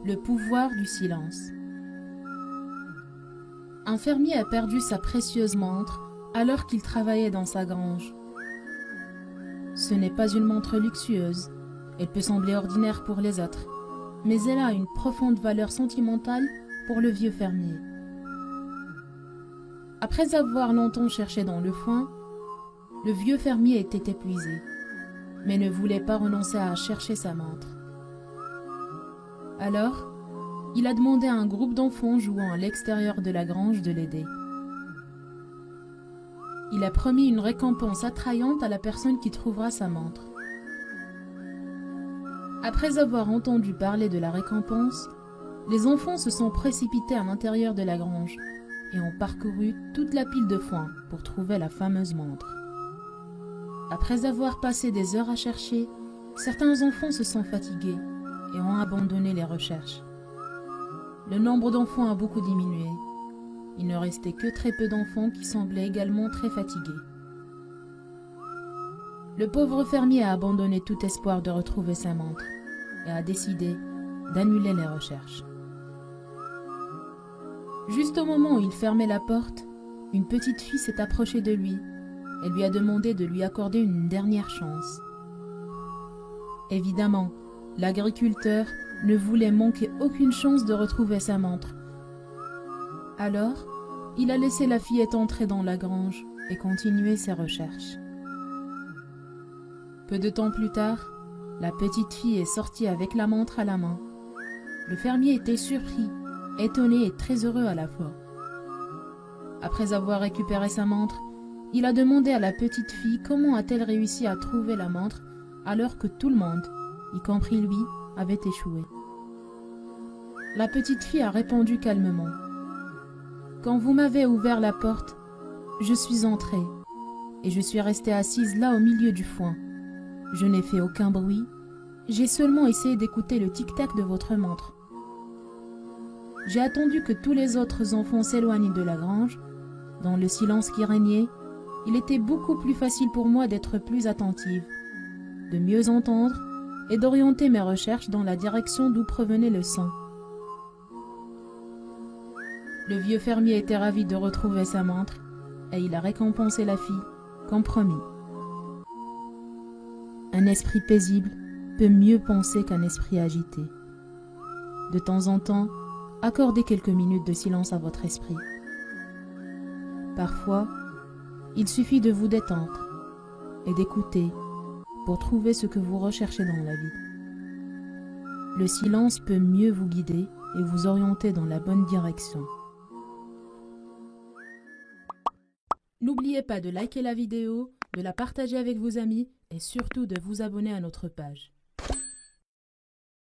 Le pouvoir du silence. Un fermier a perdu sa précieuse montre alors qu'il travaillait dans sa grange. Ce n'est pas une montre luxueuse, elle peut sembler ordinaire pour les autres, mais elle a une profonde valeur sentimentale pour le vieux fermier. Après avoir longtemps cherché dans le foin, le vieux fermier était épuisé, mais ne voulait pas renoncer à chercher sa montre. Alors, il a demandé à un groupe d'enfants jouant à l'extérieur de la grange de l'aider. Il a promis une récompense attrayante à la personne qui trouvera sa montre. Après avoir entendu parler de la récompense, les enfants se sont précipités à l'intérieur de la grange et ont parcouru toute la pile de foin pour trouver la fameuse montre. Après avoir passé des heures à chercher, certains enfants se sont fatigués et ont abandonné les recherches. Le nombre d'enfants a beaucoup diminué. Il ne restait que très peu d'enfants qui semblaient également très fatigués. Le pauvre fermier a abandonné tout espoir de retrouver sa montre et a décidé d'annuler les recherches. Juste au moment où il fermait la porte, une petite fille s'est approchée de lui et lui a demandé de lui accorder une dernière chance. Évidemment, l'agriculteur ne voulait manquer aucune chance de retrouver sa montre. Alors, il a laissé la fillette entrer dans la grange et continuer ses recherches. Peu de temps plus tard, la petite fille est sortie avec la montre à la main. Le fermier était surpris, étonné et très heureux à la fois. Après avoir récupéré sa montre, il a demandé à la petite fille comment a-t-elle réussi à trouver la montre alors que tout le monde, y compris lui, avait échoué. La petite fille a répondu calmement. « Quand vous m'avez ouvert la porte, je suis entrée et je suis restée assise là au milieu du foin. Je n'ai fait aucun bruit, j'ai seulement essayé d'écouter le tic-tac de votre montre. J'ai attendu que tous les autres enfants s'éloignent de la grange. Dans le silence qui régnait, il était beaucoup plus facile pour moi d'être plus attentive, de mieux entendre et d'orienter mes recherches dans la direction d'où provenait le son. » Le vieux fermier était ravi de retrouver sa montre et il a récompensé la fille, comme promis. Un esprit paisible peut mieux penser qu'un esprit agité. De temps en temps, accordez quelques minutes de silence à votre esprit. Parfois, il suffit de vous détendre et d'écouter pour trouver ce que vous recherchez dans la vie. Le silence peut mieux vous guider et vous orienter dans la bonne direction. N'oubliez pas de liker la vidéo, de la partager avec vos amis et surtout de vous abonner à notre page.